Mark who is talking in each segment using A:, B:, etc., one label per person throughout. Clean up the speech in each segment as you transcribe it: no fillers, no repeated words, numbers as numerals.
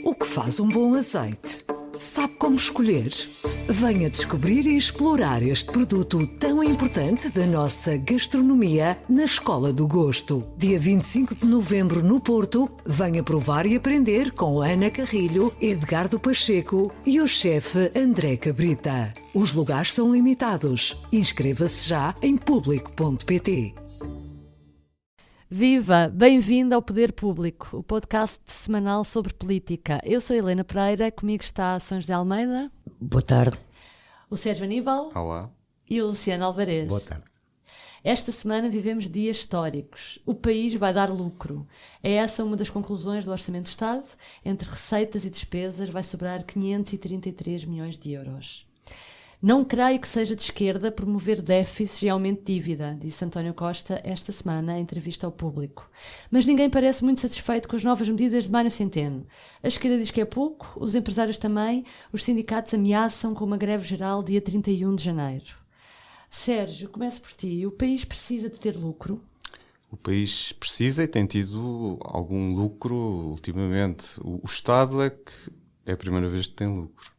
A: O que faz um bom azeite? Sabe como escolher? Venha descobrir e explorar este produto tão importante da nossa gastronomia na Escola do Gosto. Dia 25 de novembro no Porto, venha provar e aprender com Ana Carrilho, Edgardo Pacheco e o chefe André Cabrita. Os lugares são limitados. Inscreva-se já em público.pt.
B: Viva! Bem-vindo ao Poder Público, o podcast semanal sobre política. Eu sou Helena Pereira, comigo está São José Almeida.
C: Boa tarde.
B: O Sérgio Aníbal.
D: Olá.
B: E o Luciano Alvarez.
C: Boa tarde.
B: Esta semana vivemos dias históricos. O país vai dar lucro. É essa uma das conclusões do Orçamento de Estado. Entre receitas e despesas vai sobrar 533 milhões de euros. Não creio que seja de esquerda promover déficits e aumento de dívida, disse António Costa esta semana em entrevista ao Público. Mas ninguém parece muito satisfeito com as novas medidas de Mário Centeno. A esquerda diz que é pouco, os empresários também, os sindicatos ameaçam com uma greve geral dia 31 de janeiro. Sérgio, começo por ti. O país precisa de ter lucro?
D: O país precisa e tem tido algum lucro ultimamente. O Estado é que é a primeira vez que tem lucro.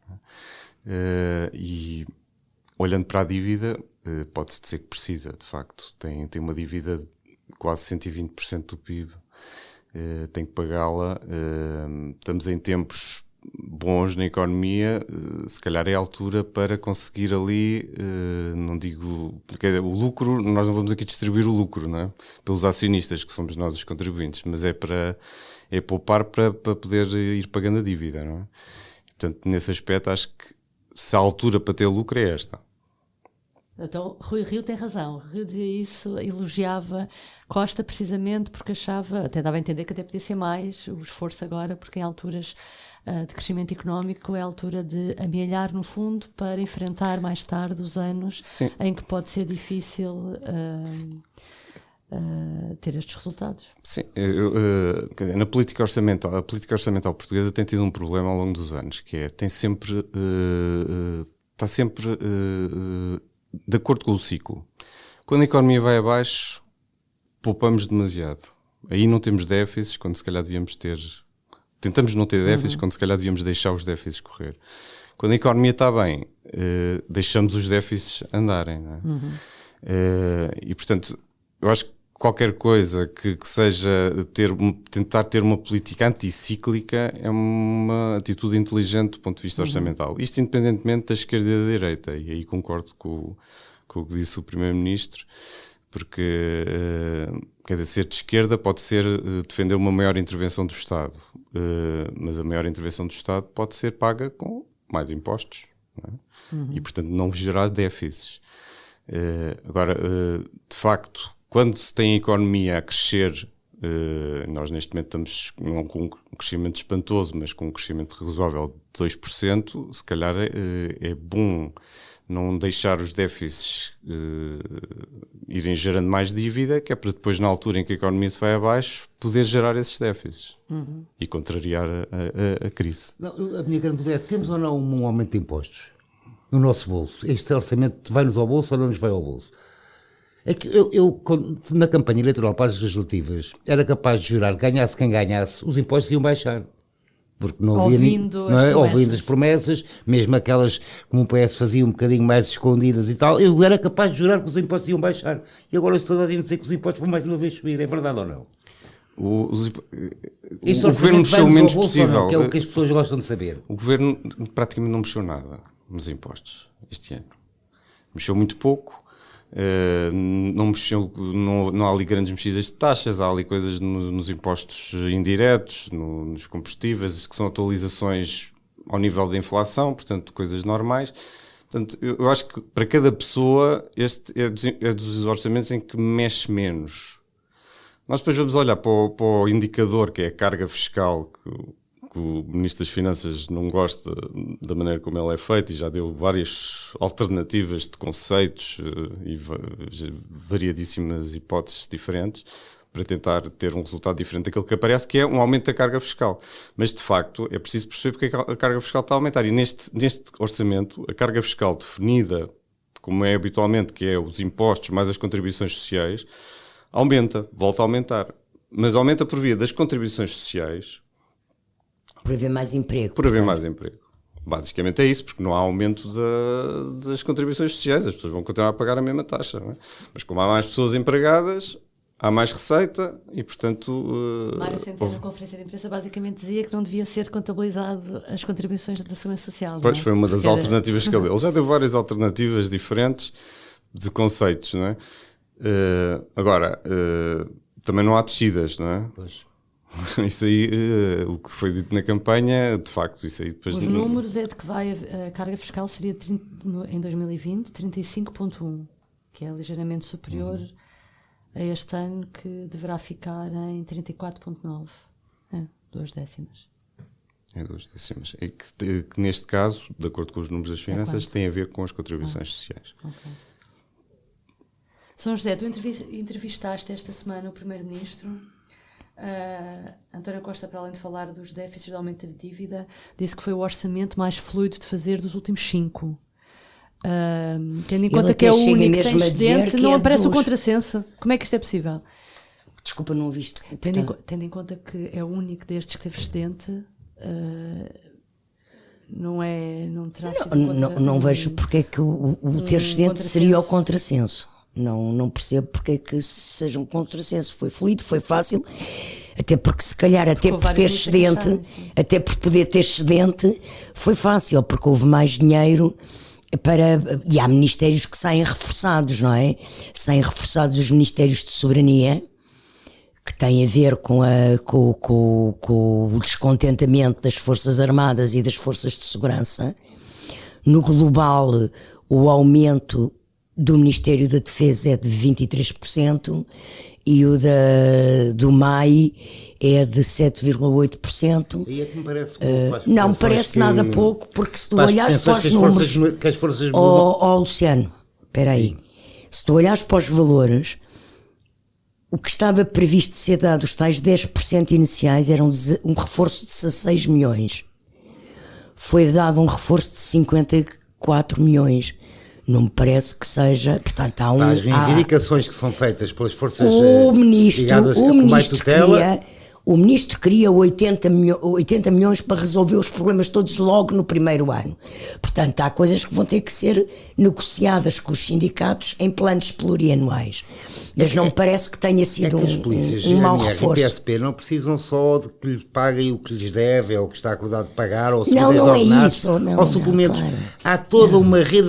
D: E olhando para a dívida, pode-se dizer que precisa, de facto. Tem uma dívida de quase 120% do PIB. Tem que pagá-la. Estamos em tempos bons na economia. Se calhar é a altura para conseguir ali, não digo... Porque o lucro, nós não vamos aqui distribuir o lucro, não é? Pelos acionistas, que somos nós os contribuintes, mas é poupar para poder ir pagando a dívida, não é? Portanto, nesse aspecto, acho que se a altura para ter lucro é esta.
B: Então, Rui Rio tem razão. Rio dizia isso, elogiava Costa precisamente porque achava, até dava a entender que até podia ser mais o esforço agora, porque em alturas de crescimento económico é a altura de amealhar no fundo para enfrentar mais tarde os anos
D: Sim.
B: em que pode ser difícil ter estes resultados.
D: Sim, na política orçamental, a política orçamental portuguesa tem tido um problema ao longo dos anos, que é, está sempre de acordo com o ciclo. Quando a economia vai abaixo, poupamos demasiado. Aí não temos déficits, quando se calhar devíamos ter... Tentamos não ter déficits, quando se calhar devíamos deixar os déficits correr. Quando a economia está bem, deixamos os déficits andarem, não é? E, portanto, eu acho que qualquer coisa que seja tentar ter uma política anticíclica é uma atitude inteligente do ponto de vista orçamental. Isto independentemente da esquerda e da direita. E aí concordo com o que disse o Primeiro-Ministro, porque quer dizer, ser de esquerda pode ser defender uma maior intervenção do Estado, mas a maior intervenção do Estado pode ser paga com mais impostos, não é? E portanto não gerar déficits. Agora, de facto, quando se tem a economia a crescer, nós neste momento estamos não com um crescimento espantoso, mas com um crescimento razoável de 2%, se calhar é bom não deixar os déficits irem gerando mais dívida, que é para depois, na altura em que a economia se vai abaixo, poder gerar esses déficits e contrariar a crise.
C: Não, a minha grande dúvida é, temos ou não um aumento de impostos no nosso bolso? Este orçamento vai-nos ao bolso ou não nos vai ao bolso? É que eu na campanha eleitoral para as legislativas, era capaz de jurar, ganhasse quem ganhasse, os impostos iam baixar. Porque não havia... Ouvindo as promessas, mesmo aquelas como o PS fazia um bocadinho mais escondidas e tal, eu era capaz de jurar que os impostos iam baixar. E agora estou a dizer que os impostos vão mais uma vez subir, é verdade ou não?
D: O governo mexeu o menos possível.
C: Não, que é o que as pessoas gostam de saber.
D: O governo praticamente não mexeu nada nos impostos este ano. Mexeu muito pouco. Não há ali grandes mexidas de taxas, há ali coisas nos impostos indiretos, nos combustíveis, que são atualizações ao nível da inflação, portanto, coisas normais. Portanto, eu acho que para cada pessoa este é dos orçamentos em que mexe menos. Nós depois vamos olhar para o indicador, que é a carga fiscal, que o Ministro das Finanças não gosta da maneira como ela é feita e já deu várias alternativas de conceitos e variadíssimas hipóteses diferentes para tentar ter um resultado diferente daquilo que aparece, que é um aumento da carga fiscal. Mas, de facto, é preciso perceber porque a carga fiscal está a aumentar. E neste orçamento, a carga fiscal definida, como é habitualmente, que é os impostos mais as contribuições sociais, volta a aumentar. Mas aumenta por via das contribuições sociais,
E: Por haver mais emprego.
D: Por haver mais emprego. Basicamente é isso, porque não há aumento das contribuições sociais, as pessoas vão continuar a pagar a mesma taxa. Não é? Mas como há mais pessoas empregadas, há mais receita e, portanto...
B: Mário Centeno, na conferência de imprensa, basicamente dizia que não devia ser contabilizado as contribuições da Segurança Social.
D: Pois,
B: não é?
D: foi uma das
B: Porque era-
D: alternativas que ele deu. Ele já deu várias alternativas diferentes de conceitos, não é? Agora, também não há descidas, não é?
C: Pois.
D: Isso aí, o que foi dito na campanha, de facto, isso aí depois...
B: Os números é de que a carga fiscal seria em 2020 35,1, que é ligeiramente superior a este ano, que deverá ficar em 34,9. 2 décimas.
D: É 2 décimas. E que neste caso, de acordo com os números das finanças,
B: quanto?
D: tem a ver com as contribuições sociais.
B: Ok. São José, tu entrevistaste esta semana o Primeiro-Ministro. António Costa, para além de falar dos déficits de aumento da dívida, disse que foi o orçamento mais fluido de fazer dos últimos 5. Tendo em conta que é o
E: chega
B: único que tem
E: mesmo a dizer
B: excedente,
E: que
B: não
E: é
B: aparece o
E: dos-
B: contrassenso. Como é que isto é possível?
E: Desculpa, não ouviste.
B: Tendo em conta que é o único destes que teve excedente, não terá sido
E: Não vejo porque é que o ter excedente
B: contrassenso.
E: seria o contrassenso. Não percebo porque é que seja um contrassenso. Foi fluido, foi fácil, até porque se calhar até
B: houve
E: por ter
B: vários ministros que
E: excedente,
B: acharam, sim.
E: até por poder ter excedente, foi fácil, porque houve mais dinheiro e há ministérios que saem reforçados, não é? Saem reforçados os ministérios de soberania, que têm a ver com o descontentamento das Forças Armadas e das Forças de Segurança. No global, o aumento do Ministério da Defesa é de 23% e o do MAI é de 7,8%.
C: E é que me parece pouco, para as
E: Não me
C: pensões
E: parece nada pouco, porque se tu
C: para as
E: olhares para
C: pensões
E: os números...
C: que as forças
E: Luciano, espera aí. Se tu olhares para os valores, o que estava previsto ser dado, os tais 10% iniciais, era um reforço de 16 milhões. Foi dado um reforço de 54 milhões. Não me parece que seja... Portanto, há
C: as reivindicações que são feitas pelas forças
E: o
C: ligadas com mais tutela...
E: O ministro queria 80 milhões para resolver os problemas todos logo no primeiro ano. Portanto, há coisas que vão ter que ser negociadas com os sindicatos em planos plurianuais. Mas não me parece que tenha sido
C: os polícias,
E: um mau
C: GNR e
E: reforço.
C: PSP não precisam só de que lhes paguem o que lhes devem, ou o que está acordado de pagar, ou
E: Não,
C: segundas de
E: não é
C: ordenados,
E: isso, não,
C: ou suplementos.
E: claro.
C: Há toda uma rede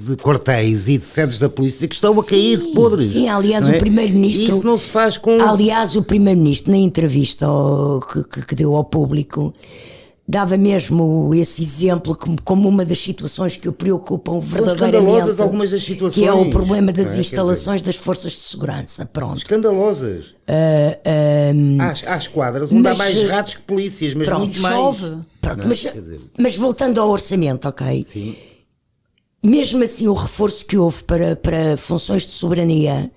C: de quartéis e de sedes da polícia que estão a cair de podres.
E: Sim, aliás,
C: não é?
E: o Primeiro-Ministro...
C: E isso não se faz com...
E: Aliás, o Primeiro-Ministro, na entrevista que deu ao público, dava mesmo esse exemplo como uma das situações que o preocupam verdadeiramente.
C: escandalosas algumas das situações,
E: que é o problema das
C: não é? Quer
E: instalações das forças de segurança. Pronto.
C: Escandalosas. Há esquadras onde há mais ratos que polícias, mas
E: pronto,
C: muito mais.
B: chove.
E: Pronto,
C: Não é? Quer dizer-
E: mas voltando ao orçamento, ok?
C: Sim.
E: Mesmo assim, o reforço que houve para funções de soberania,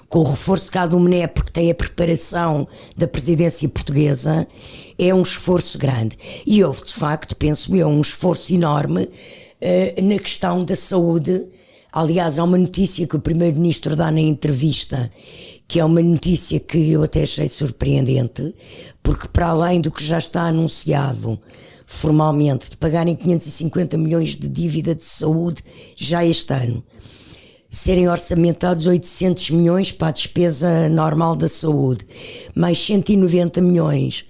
E: com o reforço cá do MNE, porque tem a preparação da presidência portuguesa, é um esforço grande. E houve, de facto, penso eu, um esforço enorme na questão da saúde. Aliás, há uma notícia que o Primeiro-Ministro dá na entrevista, que é uma notícia que eu até achei surpreendente, porque para além do que já está anunciado formalmente, de pagarem 550 milhões de dívida de saúde já este ano, serem orçamentados 800 milhões para a despesa normal da saúde, mais 190 milhões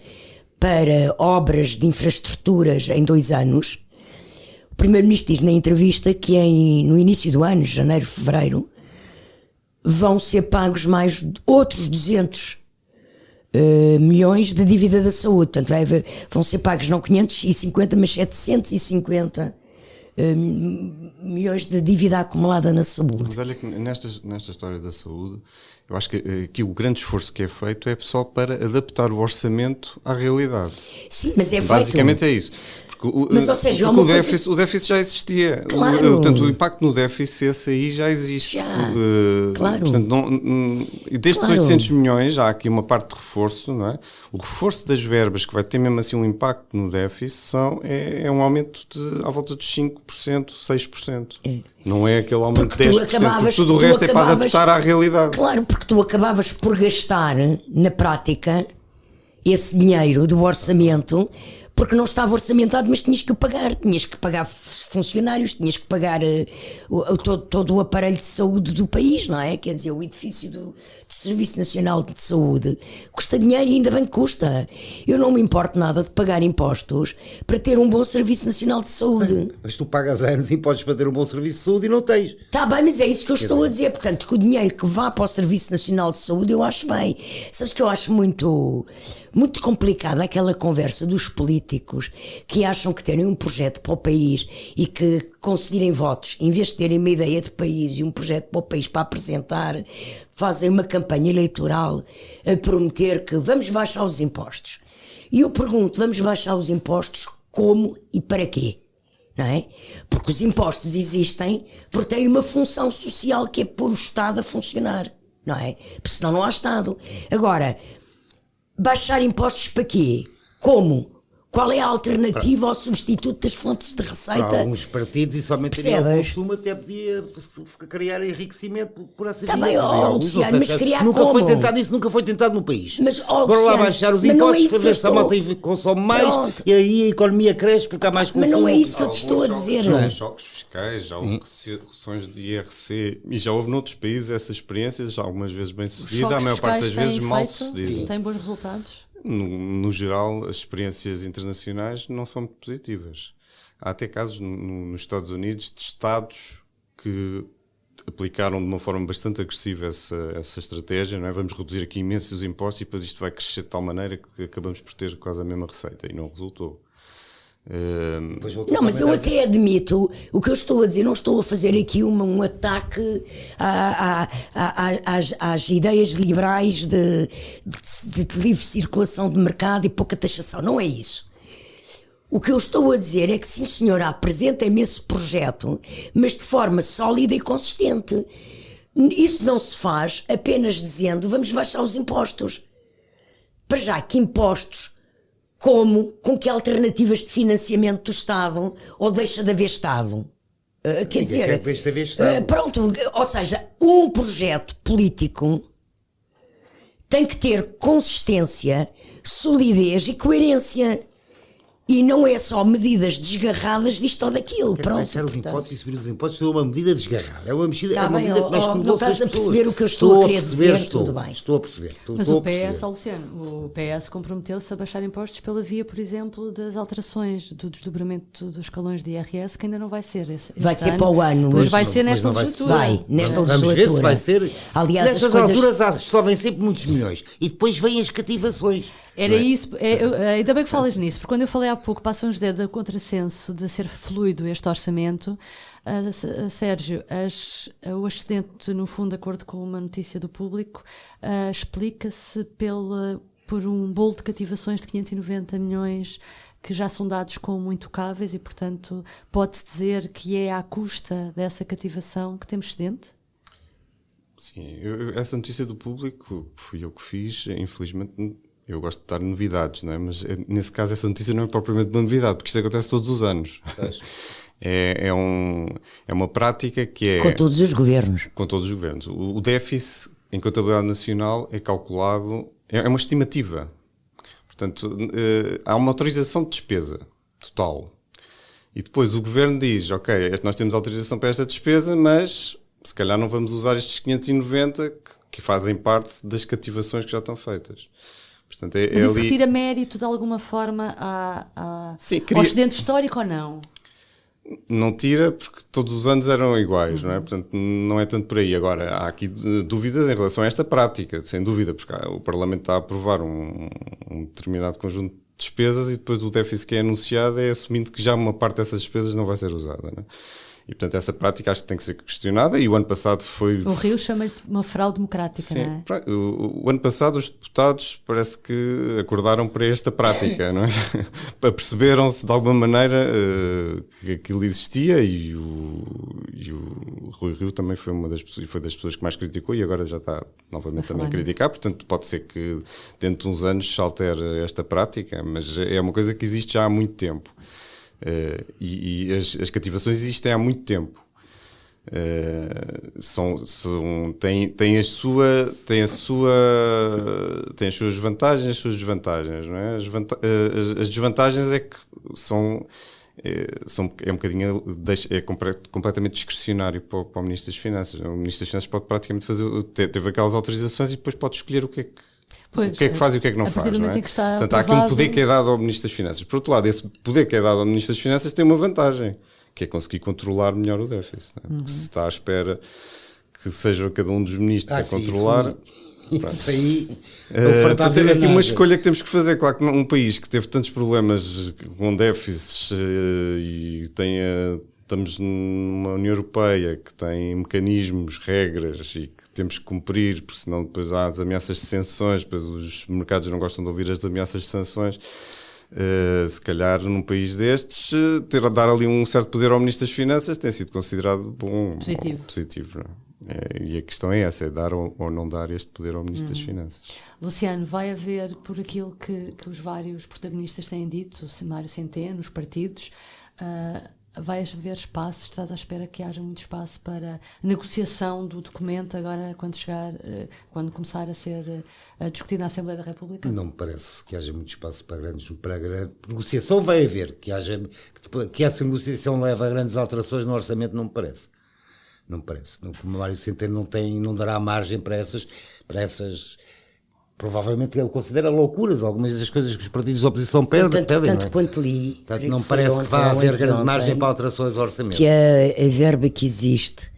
E: para obras de infraestruturas em 2 anos. O Primeiro-Ministro diz na entrevista que no início do ano, janeiro, fevereiro, vão ser pagos mais outros 200 milhões de dívida da saúde. Portanto, vão ser pagos não 550, mas 750 milhões de dívida acumulada na saúde.
D: Mas olha que nesta história da saúde, eu acho que aqui o grande esforço que é feito é só para adaptar o orçamento à realidade.
E: Sim, mas é feito.
D: Basicamente é isso. Porque,
E: Mas, ou seja,
D: porque
E: uma
D: o déficit já existia.
E: Claro.
D: Portanto, o impacto no déficit, esse aí já existe.
E: Já. Claro.
D: Portanto, e destes
E: Claro.
D: 800 milhões, há aqui uma parte de reforço, não é? O reforço das verbas, que vai ter mesmo assim um impacto no déficit, é um aumento à volta dos 5%, 6%. Não é aquele aumento
E: Porque
D: de
E: tu
D: 10%,
E: acabavas-
D: porque tudo o
E: tu
D: resto é para
E: acabavas-
D: adaptar à realidade.
E: Claro, porque tu acabavas por gastar, na prática, esse dinheiro do orçamento, porque não estava orçamentado, mas tinhas que o pagar. Tinhas que pagar funcionários, tinhas que pagar todo o aparelho de saúde do país, não é? Quer dizer, o edifício do Serviço Nacional de Saúde custa dinheiro e ainda bem que custa. Eu não me importo nada de pagar impostos para ter um bom Serviço Nacional de Saúde.
C: Mas tu pagas anos impostos para ter um bom serviço de saúde e não tens.
E: Está bem, mas é isso que eu estou a dizer. Portanto, que o dinheiro que vá para o Serviço Nacional de Saúde eu acho bem. Sabes que eu acho muito complicada aquela conversa dos políticos que acham que terem um projeto para o país e que conseguirem votos, em vez de terem uma ideia de país e um projeto para o país para apresentar, fazem uma campanha eleitoral a prometer que vamos baixar os impostos. E eu pergunto, vamos baixar os impostos como e para quê? Não é? Porque os impostos existem porque têm uma função social que é pôr o Estado a funcionar, não é? Porque senão não há Estado. Agora, baixar impostos para quê? Como? Qual é a alternativa ao substituto das fontes de receita?
C: Para alguns partidos, e somente a nível de consumo, até podia criar enriquecimento por essa via.
E: Também, Luciano, mas criar
C: nunca
E: como?
C: foi tentado isso, nunca foi tentado no país.
E: Mas,
C: agora
E: Luciano,
C: lá baixar os
E: mas não é
C: impostos
E: isso
C: para ver se a
E: que eu
C: malta consome mais.
E: Pronto.
C: E aí a economia cresce porque há mais consumo.
E: Mas não é isso que eu te estou a dizer.
D: Já houve choques fiscais, já houve reduções de IRC e já houve noutros países essas experiências, algumas vezes bem sucedidas, a maior parte das vezes mal sucedidas.
B: Tem bons resultados?
D: No geral, as experiências internacionais não são muito positivas. Há até casos nos Estados Unidos de Estados que aplicaram de uma forma bastante agressiva essa estratégia, não é? Vamos reduzir aqui imensos os impostos e depois isto vai crescer de tal maneira que acabamos por ter quase a mesma receita, e não resultou.
E: Não, mas eu até admito, o que eu estou a dizer, não estou a fazer aqui um ataque às ideias liberais de livre circulação de mercado e pouca taxação, não é isso. O que eu estou a dizer é que sim senhora, apresentem-me esse projeto, mas de forma sólida e consistente. Isso não se faz apenas dizendo vamos baixar os impostos. Para já que impostos, como? Com que alternativas de financiamento do Estado? Ou deixa de haver Estado? Quer dizer,
C: deixa de haver Estado.
E: Pronto, ou seja, um projeto político tem que ter consistência, solidez e coerência. E não é só medidas desgarradas disto ou daquilo. Pronto,
C: baixar os impostos e subir os impostos é uma medida desgarrada. É uma medida,
E: Tá
C: é uma
E: bem,
C: medida que mais
E: não estás a perceber o que eu estou a querer dizer, tudo bem.
C: Estou a perceber.
B: Mas o PS, Luciano, o PS comprometeu-se a baixar impostos pela via, por exemplo, das alterações do desdobramento dos escalões de IRS, que ainda não vai ser este
E: vai ser
B: ano,
E: para o ano.
B: mas vai ser nesta
C: não vai
B: legislatura.
E: Vai, nesta
C: Vamos
E: legislatura.
C: ver se vai ser.
E: Aliás,
C: Nestas alturas sobem sempre muitos milhões e depois vêm as cativações.
B: Era isso, ainda bem que falas nisso, porque quando eu falei há pouco para São José do contrassenso de ser fluido este orçamento, Sérgio, o excedente, no fundo, de acordo com uma notícia do Público, explica-se por um bolo de cativações de 590 milhões que já são dados como intocáveis e, portanto, pode-se dizer que é à custa dessa cativação que temos excedente?
D: Sim, essa notícia do Público fui eu que fiz, infelizmente. Eu gosto de dar novidades, não é? Mas nesse caso essa notícia não é propriamente uma novidade, porque isto acontece todos os anos. É uma prática que é...
E: Com todos os governos.
D: Com todos os governos. O déficit em contabilidade nacional é calculado, é uma estimativa. Portanto, há uma autorização de despesa total. E depois o governo diz, ok, nós temos autorização para esta despesa, mas se calhar não vamos usar estes 590 que fazem parte das cativações que já estão feitas. Portanto,
B: mas isso retira mérito de alguma forma ao excedente histórico ou não?
D: Não tira, porque todos os anos eram iguais, não é? Portanto, não é tanto por aí. Agora, há aqui dúvidas em relação a esta prática, sem dúvida, porque o Parlamento está a aprovar um determinado conjunto de despesas e depois o déficit que é anunciado é assumindo que já uma parte dessas despesas não vai ser usada, não é? E, portanto, essa prática acho que tem que ser questionada e o ano passado foi...
B: O Rio chama-lhe uma fraude democrática,
D: sim,
B: não é?
D: O ano passado os deputados parece que acordaram para esta prática, não é? Perceberam-se de alguma maneira que aquilo existia e o Rui Rio também foi das pessoas que mais criticou e agora já está novamente também a criticar, portanto pode ser que dentro de uns anos se altere esta prática, mas é uma coisa que existe já há muito tempo. E as cativações existem há muito tempo. Tem as suas vantagens e as suas desvantagens, não é? As desvantagens é que é um bocadinho, completamente discricionário para o Ministro das Finanças. O Ministro das Finanças pode praticamente teve aquelas autorizações e depois pode escolher o que é que faz e o que é que não faz. Não é? Portanto, há aqui um poder que é dado ao Ministro das Finanças. Por outro lado, esse poder que é dado ao Ministro das Finanças tem uma vantagem, que é conseguir controlar melhor o déficit. Não é? Porque se está à espera que seja cada um dos ministros a controlar...
C: Isso aí
D: é aqui uma escolha que temos que fazer. Claro que um país que teve tantos problemas com déficits e estamos numa União Europeia que tem mecanismos, regras e que temos que cumprir, porque senão depois há as ameaças de sanções, depois os mercados não gostam de ouvir as ameaças de sanções. Se calhar num país destes dar ali um certo poder ao Ministro das Finanças tem sido considerado bom, positivo, não é? E a questão é essa, é dar ou não dar este poder ao Ministro das Finanças.
B: Luciano, vai haver, por aquilo que os vários protagonistas têm dito, o Mário Centeno, os partidos, vai haver espaço, estás à espera que haja muito espaço para negociação do documento agora quando começar a ser discutido na Assembleia da República?
C: Não me parece que haja muito espaço para negociação. Vai haver, que essa negociação leva a grandes alterações no orçamento, não me parece. Não me parece. O Mário Centeno não dará margem para essas, provavelmente ele considera loucuras, algumas das coisas que os partidos de oposição pedem.
E: Tanto quanto li.
C: Portanto, não parece que vá haver grande margem para alterações ao orçamento.
E: Que a verba que existe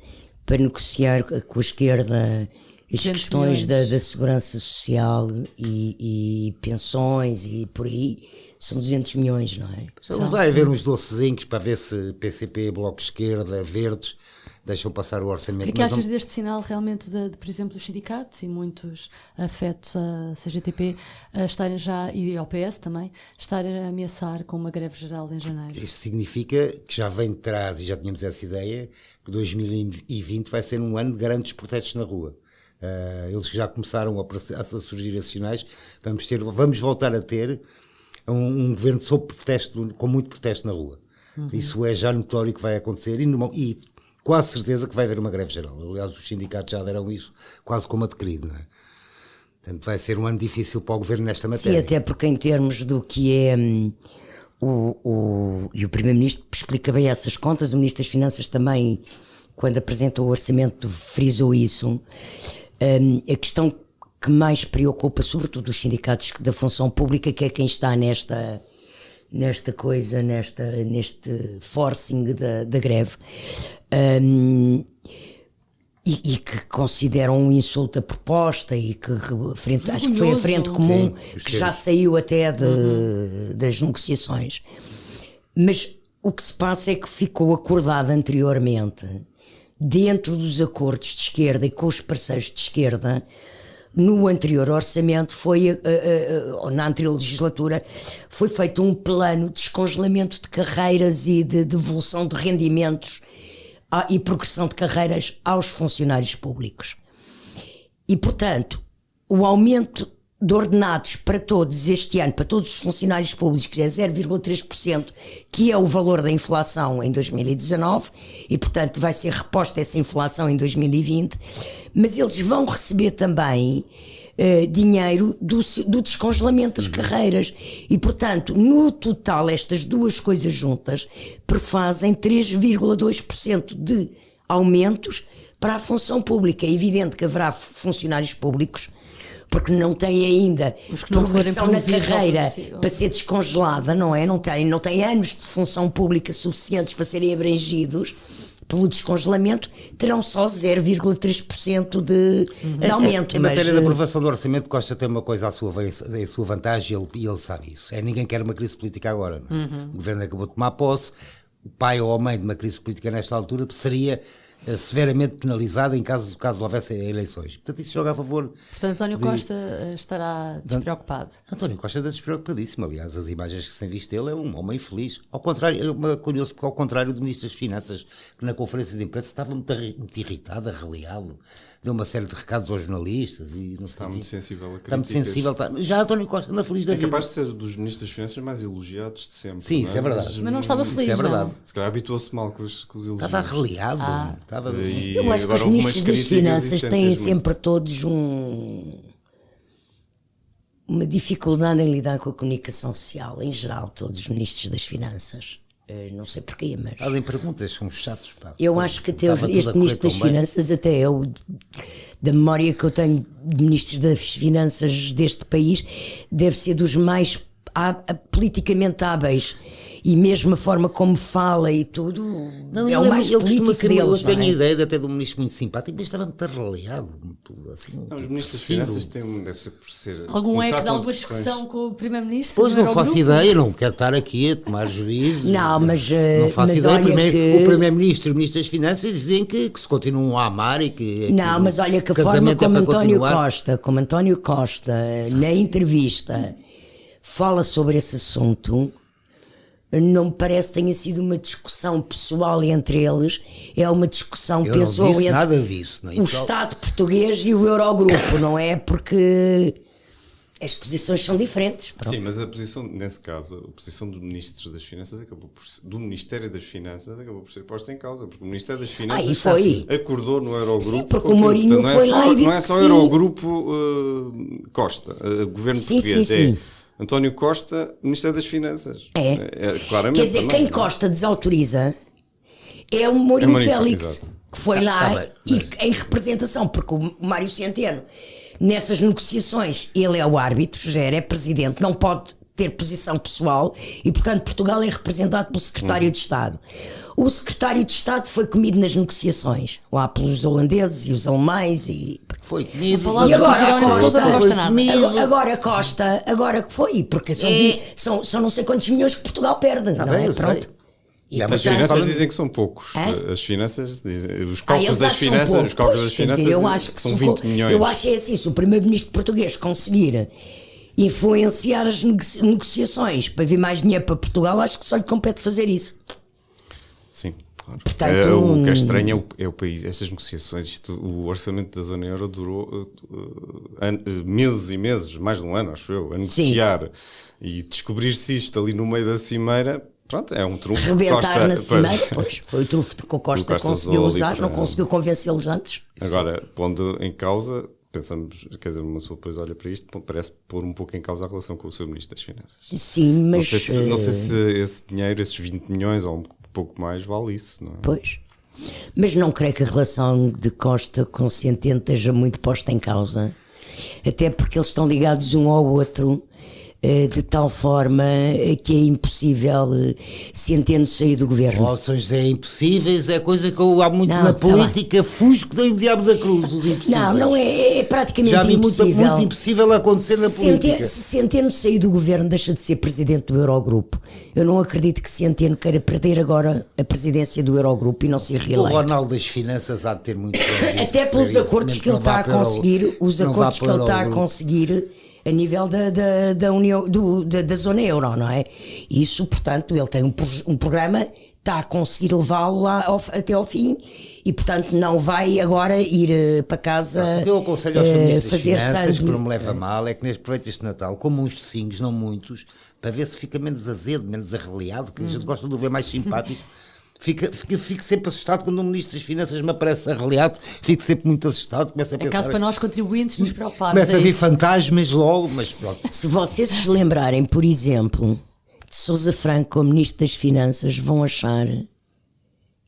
E: para negociar com a esquerda as questões da segurança social e pensões e por aí são 200 milhões, não é?
C: Então, vai haver uns docezinhos para ver se PCP, Bloco de Esquerda, Verdes deixam passar o orçamento.
B: O que achas deste sinal realmente por exemplo, dos sindicatos e muitos afetos à CGTP estarem já, e ao PS também, estarem a ameaçar com uma greve geral em janeiro?
C: Isto significa que já vem de trás, e já tínhamos essa ideia, que 2020 vai ser um ano de grandes protestos na rua. Eles já começaram a surgir esses sinais. Vamos voltar a ter um governo sob protesto, com muito protesto na rua. Isso é já notório que vai acontecer e quase certeza que vai haver uma greve geral. Aliás, os sindicatos já deram isso quase como adquirido, não é? Portanto, vai ser um ano difícil para o governo nesta matéria.
E: Sim, até porque em termos do que é e o Primeiro-Ministro explica bem essas contas, o Ministro das Finanças também, quando apresentou o orçamento, frisou isso. A questão que mais preocupa, sobretudo os sindicatos da função pública, que é quem está neste forcing da greve, e que consideram um insulto a proposta e que acho que foi a Frente Comum, que já saiu até das negociações. Mas o que se passa é que ficou acordado anteriormente, dentro dos acordos de esquerda e com os parceiros de esquerda, no anterior orçamento, na anterior legislatura, foi feito um plano de descongelamento de carreiras e de devolução de rendimentos e progressão de carreiras aos funcionários públicos. E, portanto, o aumento de ordenados para todos este ano, para todos os funcionários públicos, é 0,3%, que é o valor da inflação em 2019, e, portanto, vai ser reposta essa inflação em 2020, mas eles vão receber também dinheiro do descongelamento das carreiras. E, portanto, no total, estas duas coisas juntas prefazem 3,2% de aumentos para a função pública. É evidente que haverá funcionários públicos porque não têm ainda progressão na carreira para ser descongelada, não é? Não tem anos de função pública suficientes para serem abrangidos pelo descongelamento, terão só 0,3% de aumento.
C: Em matéria de aprovação do orçamento, Costa tem uma coisa à sua vantagem e ele sabe isso. Ninguém quer uma crise política agora. Não é? O governo acabou de tomar posse, o pai ou a mãe de uma crise política nesta altura seria severamente penalizado em caso houvesse eleições. Portanto, isso joga a favor.
B: Portanto, António Costa estará despreocupado.
C: António Costa está despreocupadíssimo. Aliás, as imagens que se tem visto dele é um homem feliz. Ao contrário, é curioso porque, ao contrário do Ministro das Finanças, que na conferência de imprensa estava muito irritado, arreliado, deu uma série de recados aos jornalistas e não sei.
D: Está muito sensível a críticas.
C: Está muito sensível. Já António Costa anda feliz da vida.
D: É capaz de ser dos Ministros das Finanças mais elogiados de sempre.
C: Sim, isso é verdade.
B: Mas não estava feliz,
C: isso é verdade.
B: não.
D: Se calhar habituou-se mal com os elogios.
C: Estava arreliado. Gostava de...
D: E
E: Eu acho que
D: agora
E: os
D: houve umas
E: ministros das
D: críticas
E: Finanças
D: existentes
E: têm
D: muito.
E: sempre todos uma dificuldade em lidar com a comunicação social, em geral, todos os ministros das Finanças. Não sei porquê, mas...
C: Fazem perguntas, são chatos, pá.
E: Eu acho que até
C: Estava tudo a
E: este
C: correr
E: ministro das
C: tão bem.
E: Finanças, até eu, da memória que eu tenho de ministros das Finanças deste país, deve ser dos mais politicamente hábeis. E mesmo a forma como fala e tudo,
C: Não,
E: é o mais
C: ele costuma
E: político
C: ser,
E: deles,
C: eu tenho
E: não é?
C: ideia de até de um ministro muito simpático, mas estava muito arreliado. Assim,
D: Não, os ministros das
C: possível.
D: Finanças têm, deve ser por ser.
B: Algum
D: como
B: é que dá
D: tratam
B: alguma
D: de questões-
B: discussão com o Primeiro-Ministro?
C: Pois
B: do
C: não faço
B: Eurogrupo?
C: ideia, não quero estar aqui a tomar juízo.
E: Não, mas,
C: não faço
E: mas
C: ideia.
E: olha que-
C: O Primeiro-Ministro e o Ministro das Finanças dizem que se continuam a amar e que.
E: Não, mas olha que
C: o
E: a forma
C: casamento é
E: como
C: para
E: António Costa, na entrevista, fala sobre esse assunto, não me parece que tenha sido uma discussão pessoal entre eles, é uma discussão,
C: Eu não
E: penso eu,
C: disse
E: entre
C: nada disso. Não é?
E: o Estado português e o Eurogrupo, não é? Porque as posições são diferentes. Pronto.
D: Sim, mas a posição, nesse caso, a posição dos ministros das Finanças acabou por ser, do Ministério das Finanças acabou por ser posta em causa, porque o Ministério das Finanças
E: E foi.
D: acordou no Eurogrupo.
E: Sim, porque o Mourinho
D: Portanto,
E: foi lá e disse
D: não é
E: que
D: só o
E: sim.
D: Eurogrupo Costa, governo
E: Sim,
D: português,
E: sim, sim.
D: é António Costa, Ministério das Finanças.
E: É.
D: Claramente.
E: Quer dizer,
D: também,
E: quem
D: não é?
E: Costa desautoriza é o Mourinho
D: Mourinho,
E: Félix,
D: exato.
E: que foi lá
C: bem,
E: e em representação, porque o Mário Centeno, nessas negociações, ele é o árbitro, já é presidente, não pode ter posição pessoal e, portanto, Portugal é representado pelo secretário de Estado. O secretário de Estado foi comido nas negociações, lá pelos holandeses e os alemães e...
C: Foi comido.
B: Palavra
E: E agora
B: do Jerónimo
E: a
B: de Sousa não
E: Costa,
B: gosta nada.
C: comigo.
E: agora Costa, agora que foi, porque são não sei quantos milhões que Portugal perde, não
C: bem,
E: é?
C: eu
E: Pronto.
C: sei.
E: E,
C: Há
D: As
C: Mas
D: finanças
C: fala-
D: dizem que são poucos.
E: Hã?
D: As finanças dizem, os
E: eles
D: cálculos das
E: acham
D: finanças,
E: pouco.
D: os cálculos
E: Pois,
D: das
E: quer dizer,
D: finanças
E: eu acho que
D: são
E: se
D: 20
E: for-
D: milhões.
E: Eu acho é assim, se o primeiro-ministro português conseguir influenciar as negociações para vir mais dinheiro para Portugal, acho que só lhe compete fazer isso.
D: Sim, claro.
E: Portanto,
D: O que é estranho é o país, estas negociações, o orçamento da zona euro durou meses e meses, mais de um ano, acho eu, a negociar e descobrir-se isto ali no meio da cimeira. Pronto, é um trunfo.
E: Rebentar na cimeira,
D: pois.
E: pois, foi o trunfo que o Costa
D: Costa
E: conseguiu
D: usou ali
E: usar,
D: para-
E: não conseguiu convencê-los antes.
D: Agora, pondo em causa, pensamos, quer dizer, uma pessoa depois olha para isto, parece pôr um pouco em causa a relação com o seu Ministro das Finanças.
E: Sim,
D: Não
E: mas...
D: sei, não sei se esse dinheiro, esses 20 milhões ou um pouco mais, vale isso, não é?
E: Pois. Mas não creio que a relação de Costa com Centeno esteja muito posta em causa. Até porque eles estão ligados um ao outro de tal forma que é impossível Centeno sair do governo.
C: Relações é impossíveis, é coisa que eu há muito
E: Não,
C: na
E: tá
C: política fujo que dei o diabo da cruz, os impossíveis.
E: Não é praticamente
C: Já vi muito,
E: impossível.
C: muito impossível acontecer na política.
E: Se Centeno sair do governo, deixa de ser presidente do Eurogrupo. Eu não acredito que Centeno queira perder agora a presidência do Eurogrupo e não ser
C: O
E: reeleito.
C: Ronaldo das Finanças há de ter muito
E: Até pelos acordos que ele está a conseguir, os acordos que ele está a conseguir a nível da União, da zona euro, não é? Isso, portanto, ele tem um programa, está a conseguir levá-lo lá até ao fim e, portanto, não vai agora ir para casa
C: O que eu aconselho aos ministros das
E: fazer
C: Finanças, que não
E: sangue.
C: me leva a mal, é que neste proveito este Natal, como uns docinhos, não muitos, para ver se fica menos azedo, menos arreliado, que a gente gosta de o ver mais simpático. Fico sempre assustado quando um ministro das Finanças me aparece arreliado, fico sempre muito assustado, começo a
B: É
C: pensar...
B: caso para nós contribuintes nos preocuparmos.
C: Começa a
B: é
C: vir
B: isso.
C: fantasmas logo, mas pronto.
E: Se vocês se lembrarem, por exemplo, de Sousa Franco como Ministro das Finanças, vão achar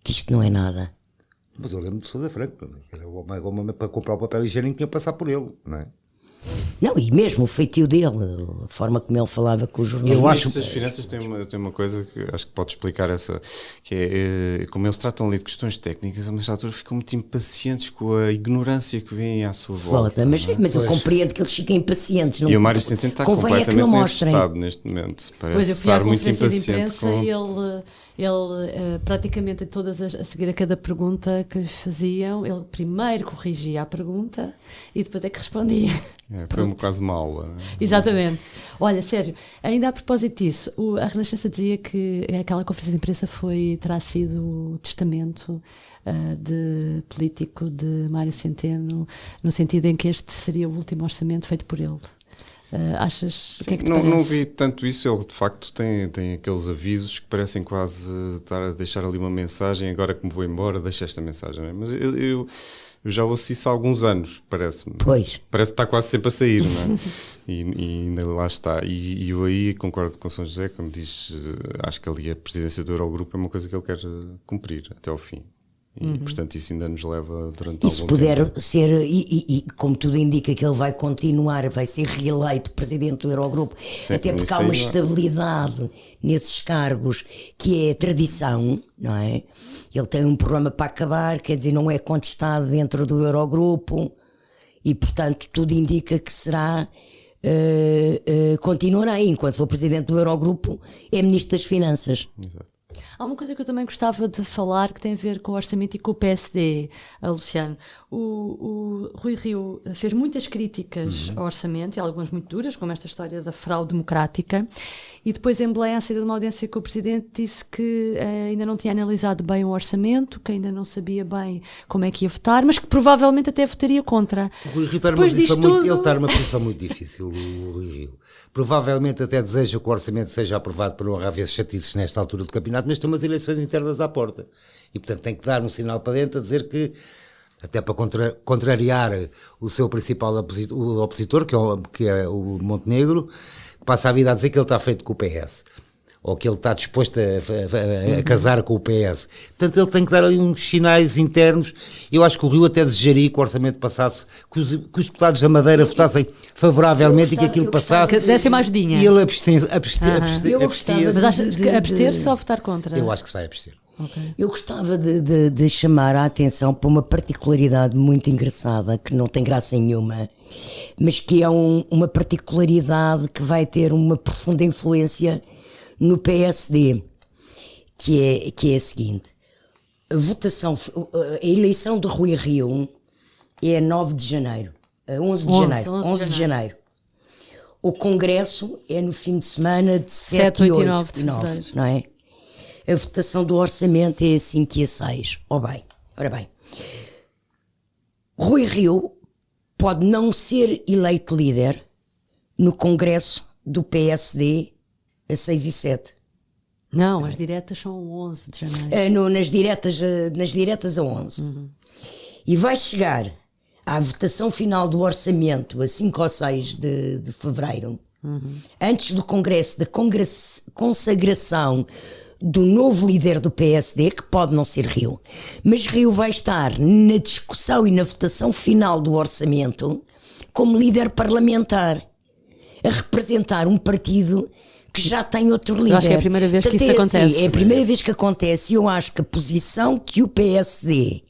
E: que isto não é nada.
C: Mas eu lembro de Sousa Franco, era o homem para comprar o papel higiênico tinha que passar por ele, não é?
E: Não, e mesmo o feitio dele, a forma como ele falava com os
D: Os
E: jornalistas.
D: ministros das Finanças têm uma coisa que acho que pode explicar essa, que é como eles tratam ali de questões técnicas, a uma certa altura ficam muito impacientes com a ignorância que vem à sua volta.
E: Mas eu compreendo que eles fiquem impacientes. Não,
D: E o Mário Centeno está
E: convém é que
D: completamente
E: não
D: nesse
E: mostrem.
D: estado neste momento.
B: Pois
D: Parece
B: eu fui à
D: estar muito
B: conferência de
D: impaciente
B: imprensa
D: com...
B: e ele praticamente a seguir a cada pergunta que lhe faziam, ele primeiro corrigia a pergunta e depois é que respondia.
D: Foi quase uma aula.
B: Exatamente. Olha, Sérgio, ainda a propósito disso, a Renascença dizia que aquela conferência de imprensa terá sido o testamento de político de Mário Centeno, no sentido em que este seria o último orçamento feito por ele. Achas? O que é que te
D: não,
B: parece?
D: não vi tanto isso. Ele de facto tem aqueles avisos que parecem quase estar a deixar ali uma mensagem. Agora que me vou embora, deixa esta mensagem. Não é? Mas eu já ouço isso há alguns anos, parece-me.
E: Pois.
D: Parece que está quase sempre a sair, não é? E ainda lá está. E eu aí concordo com São José, quando diz, acho que ali a presidência do Eurogrupo é uma coisa que ele quer cumprir até ao fim. E, portanto, isso ainda nos leva durante
E: E se
D: algum
E: puder
D: tempo.
E: ser, e como tudo indica que ele vai continuar, vai ser reeleito presidente do Eurogrupo,
D: Sim,
E: até porque
D: isso
E: há
D: aí
E: uma
D: não é.
E: estabilidade nesses cargos que é tradição, não é? Ele tem um programa para acabar, quer dizer, não é contestado dentro do Eurogrupo e, portanto, tudo indica que será, continuará. Enquanto for presidente do Eurogrupo, é ministro das Finanças.
D: Exato.
B: Há uma coisa que eu também gostava de falar que tem a ver com o orçamento e com o PSD, Luciano. O Rui Rio fez muitas críticas ao orçamento, e algumas muito duras, como esta história da fraude democrática, e depois em Belém, à saída de uma audiência com o Presidente, disse que ainda não tinha analisado bem o orçamento, que ainda não sabia bem como é que ia votar, mas que provavelmente até votaria contra.
C: O Rui Rio está
B: Depois disto tudo...
C: ele está numa posição muito difícil, o Rui Rio. Provavelmente até deseja que o orçamento seja aprovado para não haver chatices nesta altura do campeonato, mas tem umas eleições internas à porta. E, portanto, tem que dar um sinal para dentro a dizer que, até para contrariar o seu principal opositor, que é o Montenegro, que passa a vida a dizer que ele está feito com o PS. Ou que ele está disposto a casar com o PS. Portanto, ele tem que dar ali uns sinais internos. Eu acho que o Rio até desejaria que o orçamento passasse, que os deputados da Madeira votassem favoravelmente e que aquilo passasse.
B: Que desse uma ajudinha.
C: E ele
E: Eu
C: abster-se.
E: gostava
B: Mas achas que abster-se ou votar contra?
C: Eu acho que se vai abster.
B: Okay.
E: Eu gostava de chamar a atenção para uma particularidade muito engraçada, que não tem graça nenhuma, mas que é uma particularidade que vai ter uma profunda influência no PSD, que é a seguinte: a eleição de Rui Rio é a 9 de janeiro, 11 de janeiro. O Congresso é no fim de semana de 7 e 8
B: e 9 de fevereiro.
E: não é? A votação do orçamento é a 5 e a 6. Ora bem, Rui Rio pode não ser eleito líder no Congresso do PSD a 6 e 7.
B: Não, as diretas são o 11 de janeiro.
E: Nas diretas a 11. E vai chegar à votação final do orçamento a 5 ou 6 de fevereiro, antes do Congresso, da consagração do novo líder do PSD, que pode não ser Rio, mas Rio vai estar na discussão e na votação final do orçamento como líder parlamentar, a representar um partido que já tem outro líder.
B: Eu acho que é a primeira vez que isso acontece.
E: Assim, é a primeira vez que acontece, e eu acho que a posição que o PSD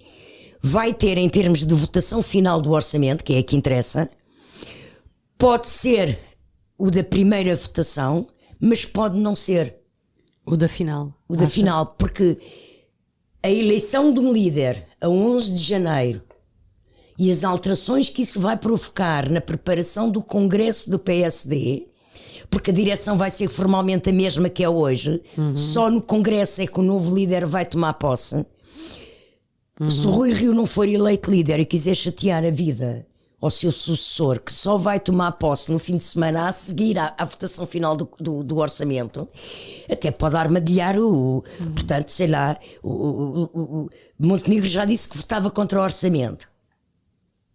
E: vai ter em termos de votação final do orçamento, que é a que interessa, pode ser o da primeira votação, mas pode não ser
B: O da final.
E: o da final, porque a eleição de um líder a 11 de janeiro e as alterações que isso vai provocar na preparação do Congresso do PSD, porque a direção vai ser formalmente a mesma que é hoje, só no Congresso é que o novo líder vai tomar posse. Se o Rui Rio não for eleito líder e quiser chatear a vida ao seu sucessor, que só vai tomar posse no fim de semana a seguir à votação final do orçamento, até pode armadilhar portanto, sei lá, o Montenegro já disse que votava contra o orçamento.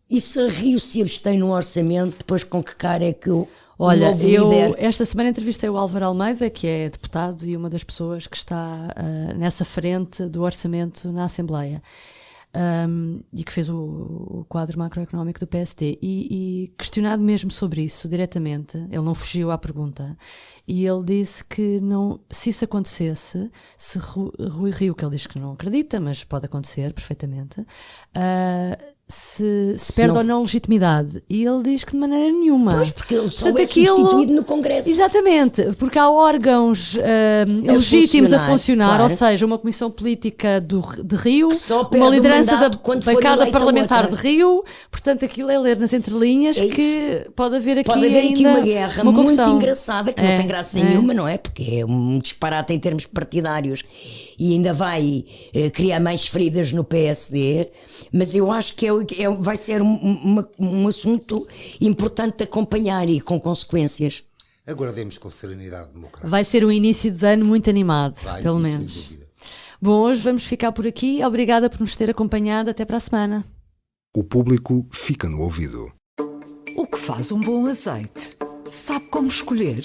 E: E se Rio se abstém no orçamento, depois com que cara é que o
B: Olha,
E: novo
B: eu
E: líder...
B: esta semana entrevistei o Álvaro Almeida, que é deputado e uma das pessoas que está nessa frente do orçamento na Assembleia. E que fez o quadro macroeconómico do PSD, e questionado mesmo sobre isso diretamente, ele não fugiu à pergunta, e ele disse que não, se isso acontecesse, se Rui Rio, que ele diz que não acredita, mas pode acontecer perfeitamente, se perde ou não legitimidade, e ele diz que de maneira nenhuma.
E: Pois, porque ele só
B: Portanto,
E: é substituído no Congresso.
B: Exatamente, porque há órgãos legítimos a funcionar,
E: claro.
B: Ou seja, uma comissão política de Rio,
E: Que só perde
B: uma
E: o
B: liderança da
E: mandato quando for
B: bancada
E: eleita
B: parlamentar de
E: outra.
B: Rio, portanto aquilo é ler nas entrelinhas
E: É isso.
B: que pode haver aqui
E: Pode haver aqui
B: ainda
E: uma guerra
B: uma
E: muito
B: confusão.
E: engraçada, que não tem graça nenhuma, não é? Porque é um disparate em termos partidários e ainda vai criar mais feridas no PSD, mas eu acho que vai ser um assunto importante de acompanhar e com consequências.
C: Aguardemos com serenidade democrática.
B: Vai ser um início de ano muito animado, pelo
C: sem
B: menos.
C: dúvida.
B: Bom, hoje vamos ficar por aqui. Obrigada por nos ter acompanhado. Até para a semana.
F: O público fica no ouvido.
A: O que faz um bom azeite? Sabe como escolher?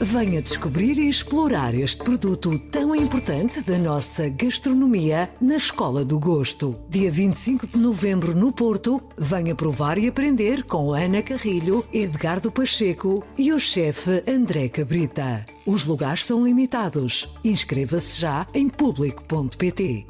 A: Venha descobrir e explorar este produto tão importante da nossa gastronomia na Escola do Gosto. Dia 25 de novembro no Porto, venha provar e aprender com Ana Carrilho, Edgardo Pacheco e o chefe André Cabrita. Os lugares são limitados. Inscreva-se já em público.pt.